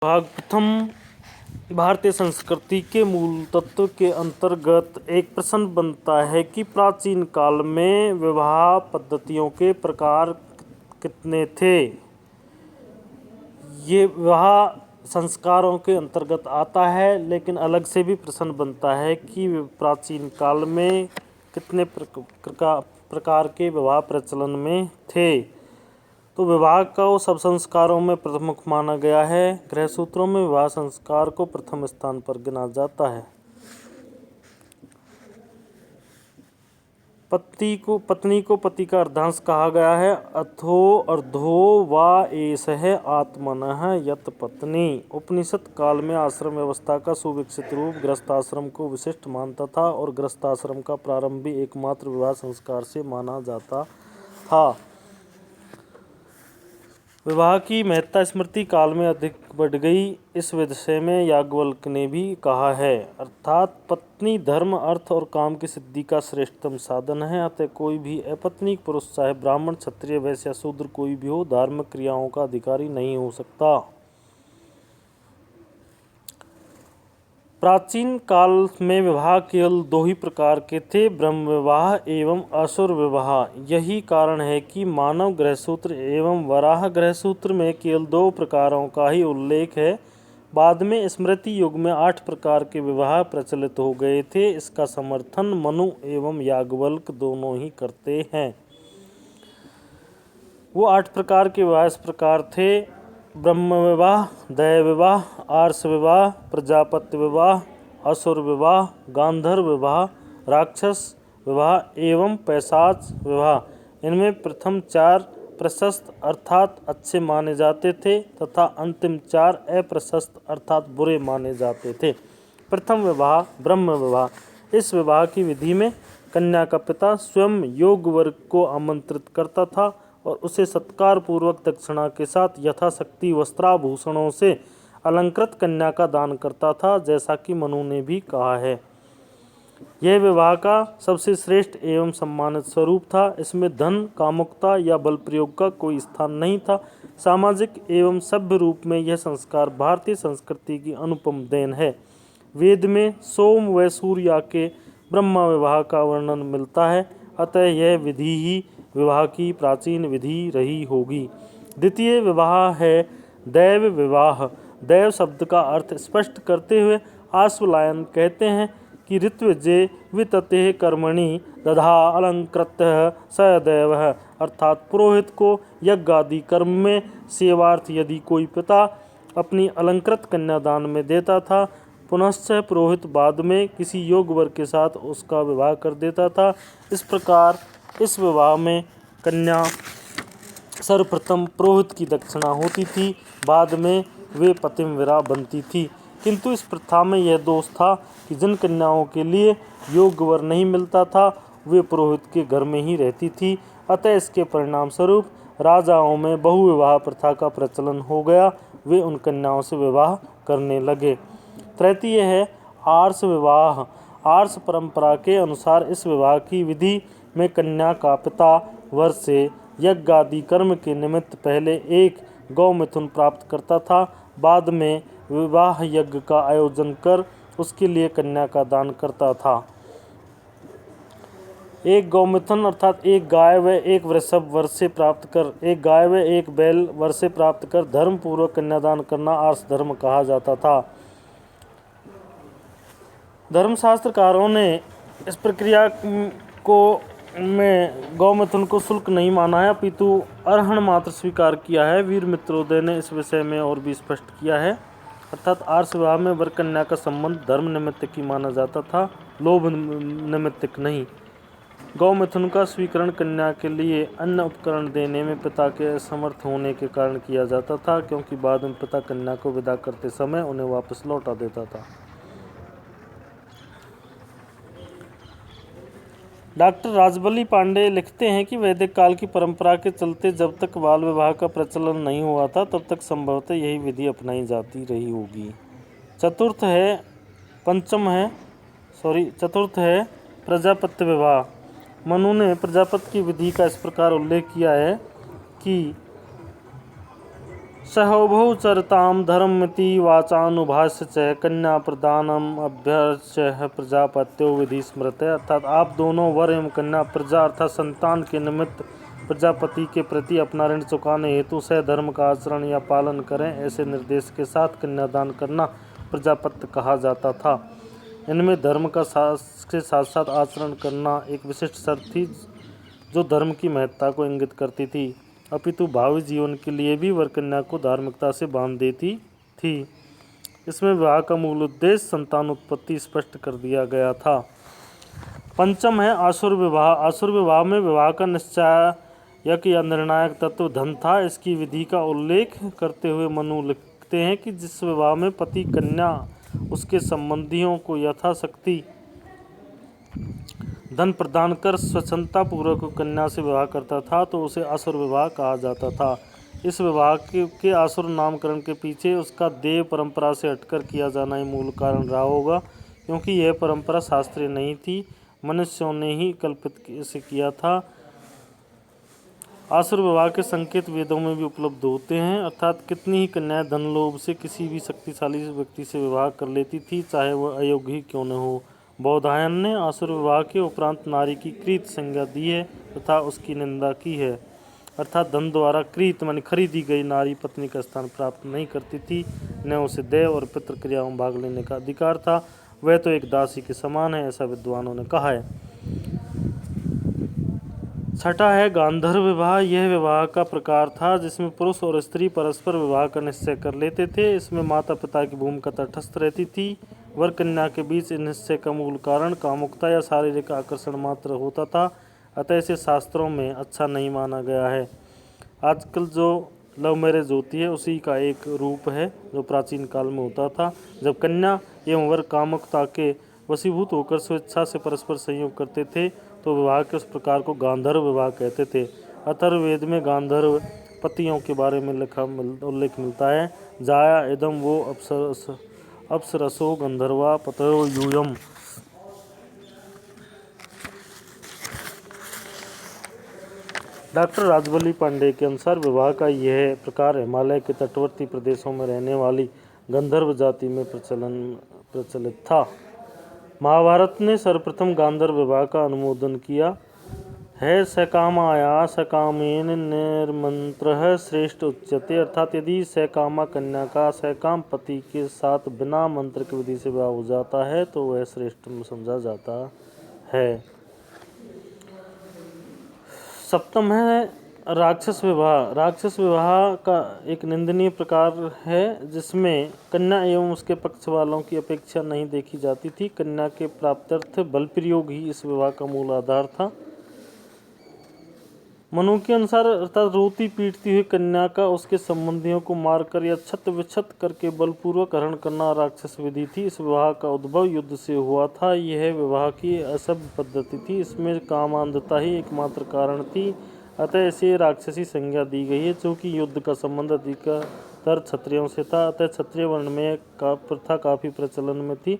भाग प्रथम भारतीय संस्कृति के मूल तत्व के अंतर्गत एक प्रश्न बनता है कि प्राचीन काल में विवाह पद्धतियों के प्रकार कितने थे। ये विवाह संस्कारों के अंतर्गत आता है, लेकिन अलग से भी प्रश्न बनता है कि प्राचीन काल में कितने प्रकार के विवाह प्रचलन में थे। तो विवाह को सब संस्कारों में प्रमुख माना गया है। गृह सूत्रों में विवाह संस्कार को प्रथम स्थान पर गिना जाता है। पत्नी को पति का अर्धांश कहा गया है। अथो अर्धो वा एषः आत्मनः यत पत्नी। उपनिषद काल में आश्रम व्यवस्था का सुविकसित रूप गृहस्थाश्रम को विशिष्ट मानता था और गृहस्थाश्रम का प्रारंभ भी एकमात्र विवाह संस्कार से माना जाता था। विवाह की महत्ता स्मृति काल में अधिक बढ़ गई। इस विषय में याज्ञवल्क्य ने भी कहा है, अर्थात पत्नी धर्म अर्थ और काम की सिद्धि का श्रेष्ठतम साधन है। अतः कोई भी अपत्नीक पुरुष, चाहे ब्राह्मण क्षत्रिय वैश्य या शूद्र कोई भी हो, धार्मिक क्रियाओं का अधिकारी नहीं हो सकता। प्राचीन काल में विवाह केवल दो ही प्रकार के थे, ब्रह्म विवाह एवं असुर विवाह। यही कारण है कि मानव गृहसूत्र एवं वराह गृहसूत्र में केवल दो प्रकारों का ही उल्लेख है। बाद में स्मृति युग में 8 प्रकार के विवाह प्रचलित हो गए थे। इसका समर्थन मनु एवं याज्ञवल्क्य दोनों ही करते हैं। वो 8 प्रकार के विवाह इस प्रकार थे: ब्रह्म विवाह, दैव विवाह, आर्ष विवाह, प्रजापत्य विवाह, असुर विवाह, गांधर्व विवाह, राक्षस विवाह एवं पैशाच विवाह। इनमें प्रथम 4 प्रशस्त अर्थात अच्छे माने जाते थे तथा अंतिम 4 अप्रशस्त अर्थात बुरे माने जाते थे। प्रथम विवाह ब्रह्म विवाह। इस विवाह की विधि में कन्या का पिता स्वयं योग्य वर्ग को आमंत्रित करता था और उसे सत्कार पूर्वक दक्षिणा के साथ यथाशक्ति वस्त्राभूषणों से अलंकृत कन्या का दान करता था, जैसा कि मनु ने भी कहा है। यह विवाह का सबसे श्रेष्ठ एवं सम्मानित स्वरूप था। इसमें धन, कामुकता या बल प्रयोग का कोई स्थान नहीं था। सामाजिक एवं सभ्य रूप में यह संस्कार भारतीय संस्कृति की अनुपम देन है। वेद में सोम व सूर्या के ब्रह्मा विवाह का वर्णन मिलता है, अतः यह विधि ही विवाह की प्राचीन विधि रही होगी। द्वितीय विवाह है दैव विवाह। दैव शब्द का अर्थ स्पष्ट करते हुए आश्वलायन कहते हैं कि ऋत्विजे वितते कर्मणि दधा अलंकृतः स दैवः, अर्थात पुरोहित को यज्ञ आदि कर्म में सेवार्थ यदि कोई पिता अपनी अलंकृत कन्यादान में देता था, पुनश्च पुरोहित बाद में किसी योग्य वर के साथ उसका विवाह कर देता था। इस प्रकार इस विवाह में कन्या सर्वप्रथम पुरोहित की दक्षिणा होती थी, बाद में वे पतिव्रता बनती थी। किंतु इस प्रथा में यह दोष था कि जिन कन्याओं के लिए योग्य वर नहीं मिलता था, वे पुरोहित के घर में ही रहती थी। अतः इसके परिणाम स्वरूप राजाओं में बहुविवाह प्रथा का प्रचलन हो गया। वे उन कन्याओं से विवाह करने लगे। तृतीय है आर्ष विवाह। आर्ष परंपरा के अनुसार इस विवाह की विधि में कन्या का पिता वर से यज्ञ आदि कर्म के निमित्त पहले एक गौ मिथुन प्राप्त करता था, बाद में विवाह यज्ञ का आयोजन कर उसके लिए कन्या का दान करता था। एक गौ मिथुन अर्थात एक गाय व एक वृषभ वर से प्राप्त कर, एक गाय व एक बैल वर से प्राप्त कर धर्म पूर्वक कन्यादान करना आर्ष धर्म कहा जाता था। धर्मशास्त्रकारों ने इस प्रक्रिया को में गौमिथुन को शुल्क नहीं माना है, अपितु अर्हण मात्र स्वीकार किया है। वीर मित्रोदय ने इस विषय में और भी स्पष्ट किया है, अर्थात आर्ष विवाह में वर कन्या का संबंध धर्म निमित्त की माना जाता था, लोभ निमित्त नहीं। गौमिथुन का स्वीकरण कन्या के लिए अन्य उपकरण देने में पिता के असमर्थ होने के कारण किया जाता था, क्योंकि बाद में पिता कन्या को विदा करते समय उन्हें वापस लौटा देता था। डॉक्टर राजबली पांडे लिखते हैं कि वैदिक काल की परंपरा के चलते जब तक बाल विवाह का प्रचलन नहीं हुआ था, तब तक संभवतः यही विधि अपनाई जाती रही होगी। चतुर्थ है प्रजापत्य विवाह। मनु ने प्रजापत्य की विधि का इस प्रकार उल्लेख किया है कि सहौभौ चरतां धर्ममिति वाचानुभाष्य च कन्या प्रदानम अभ्यर्च्य प्रजापत्यो विधि स्मृत। अर्थात आप दोनों वर एवं कन्या प्रजा अर्थात संतान के निमित्त प्रजापति के प्रति अपना ऋण चुकाने हेतु सधर्म का आचरण या पालन करें, ऐसे निर्देश के साथ कन्यादान करना प्रजापत्य कहा जाता था। इनमें धर्म का के साथ साथ आचरण करना एक विशिष्ट शर्त थी जो धर्म की महत्ता को इंगित करती थी, अपितु भावी जीवन के लिए भी वर कन्या को धार्मिकता से बांध देती थी। इसमें विवाह का मूल उद्देश्य संतान उत्पत्ति स्पष्ट कर दिया गया था। पंचम है आसुर विवाह। आसुर विवाह में विवाह का निश्चायक या निर्णायक तत्व धन था। इसकी विधि का उल्लेख करते हुए मनु लिखते हैं कि जिस विवाह में पति कन्या उसके संबंधियों को यथाशक्ति धन प्रदान कर स्वच्छंदता पूर्वक कन्या से विवाह करता था तो उसे असुर विवाह कहा जाता था। इस विवाह के असुर नामकरण के पीछे उसका देव परंपरा से हटकर किया जाना ही मूल कारण रहा होगा, क्योंकि यह परंपरा शास्त्रीय नहीं थी, मनुष्यों ने ही कल्पित इसे किया था। आसुर विवाह के संकेत वेदों में भी उपलब्ध होते हैं, अर्थात कितनी ही कन्याएं धन लोभ से किसी भी शक्तिशाली व्यक्ति से विवाह कर लेती थी, चाहे वह अयोग्य ही क्यों न हो। बौधायन ने आसुर विवाह के उपरांत नारी की कृत संज्ञा दी है तथा उसकी निंदा की है, अर्थात धन द्वारा कृत माने खरीदी गई नारी पत्नी का स्थान प्राप्त नहीं करती थी, न उसे देव और पितृ क्रियाओं में भाग लेने का अधिकार था, वह तो एक दासी के समान है, ऐसा विद्वानों ने कहा है। छठा है गांधर्व विवाह। यह विवाह का प्रकार था जिसमें पुरुष और स्त्री परस्पर विवाह का निश्चय कर लेते थे। इसमें माता पिता की भूमिका तटस्थ रहती थी। वर कन्या के बीच इस निश्चय का मूल कारण कामुकता या शारीरिक आकर्षण मात्र होता था, अतः इसे शास्त्रों में अच्छा नहीं माना गया है। आजकल जो लव मैरिज होती है उसी का एक रूप है जो प्राचीन काल में होता था, जब कन्या एवं वर कामुकता के वशीभूत होकर स्वेच्छा से परस्पर संयोग करते थे तो विवाह के उस प्रकार को गांधर्व विवाह कहते थे। अथर्ववेद में गांधर्व पतियों के बारे में उल्लेख मिलता है। जाया इदम वो अप्सरसो गंधर्वा पतयो यूयम। डॉक्टर राजबली पांडे के अनुसार विवाह का यह प्रकार हिमालय के तटवर्ती प्रदेशों में रहने वाली गंधर्व जाति में प्रचलित था। महाभारत ने सर्वप्रथम गांधर्व विवाह का अनुमोदन किया है। सकामाया सकामेन निर्मंत्रः श्रेष्ठ उच्यते, अर्थात यदि सकामा कन्या का सकाम पति के साथ बिना मंत्र की विधि से विवाह हो जाता है तो वह श्रेष्ठ समझा जाता है। सप्तम है राक्षस विवाह। राक्षस विवाह का एक निंदनीय प्रकार है जिसमें कन्या एवं उसके पक्ष वालों की अपेक्षा नहीं देखी जाती थी। कन्या के प्राप्त्यर्थ बल प्रयोग ही इस विवाह का मूल आधार था। मनु के अनुसार अर्थात रोती पीटती हुई कन्या का उसके संबंधियों को मारकर या छत विछत करके बलपूर्वक हरण करना राक्षस विधि थी। इस विवाह का उद्भव युद्ध से हुआ था। यह विवाह की असभ्य पद्धति थी, इसमें कामांधता ही एकमात्र कारण थी, अतः इसे राक्षसी संज्ञा दी गई है। चूँकि युद्ध का संबंध अधिकतर क्षत्रियों से था, अतः क्षत्रिय वर्ण में प्रथा काफी प्रचलन में थी।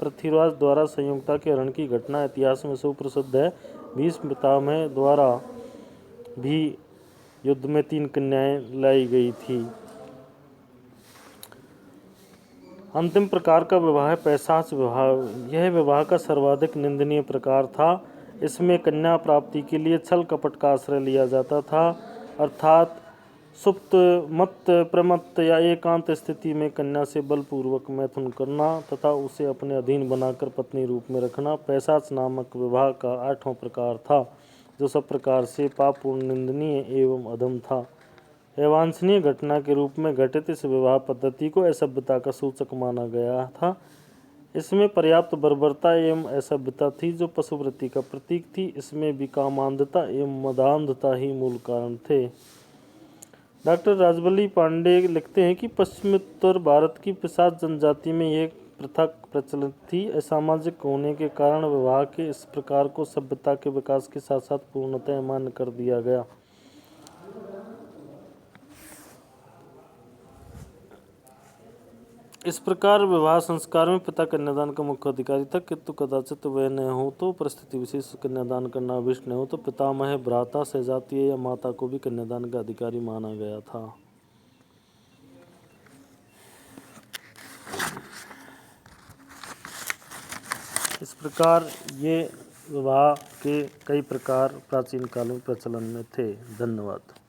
पृथ्वीराज द्वारा संयुक्ता के हरण की घटना इतिहास में सुप्रसिद्ध है। भीष्म पितामह द्वारा भी युद्ध में 3 कन्याएं लाई गई थी। अंतिम प्रकार का विवाह है पैशाच विवाह। यह विवाह का सर्वाधिक निंदनीय प्रकार था। इसमें कन्या प्राप्ति के लिए छल कपट का आश्रय लिया जाता था, अर्थात सुप्त मत्त प्रमत्त या एकांत स्थिति में कन्या से बलपूर्वक मैथुन करना तथा उसे अपने अधीन बनाकर पत्नी रूप में रखना पैशाच नामक विवाह का 8वां प्रकार था, जो सब प्रकार से पापपूर्ण, निंदनीय एवं अधम था। अवांछनीय घटना के रूप में घटित इस विवाह पद्धति को असभ्यता का सूचक माना गया था। इसमें पर्याप्त बर्बरता एवं असभ्यता थी जो पशुवृत्ति का प्रतीक थी। इसमें भी कामांधता एवं मदांधता ही मूल कारण थे। डॉक्टर राजबली पांडे लिखते हैं कि पश्चिमोत्तर भारत की पिशाच जनजाति में यह प्रथा प्रचलित थी। असामाजिक होने के कारण विवाह के इस प्रकार को सभ्यता के विकास के साथ साथ पूर्णतः मान्य कर दिया गया। इस प्रकार विवाह संस्कार में पिता कन्यादान का मुख्य अधिकारी था, किंतु कदाचित वह न हो तो परिस्थिति विशेष कन्यादान करना अभिष्ट न हो तो पितामह, भ्राता, सहजातीय या माता को भी कन्यादान का अधिकारी माना गया था। प्रकार ये विवाह के कई प्रकार प्राचीन काल में प्रचलन में थे। धन्यवाद।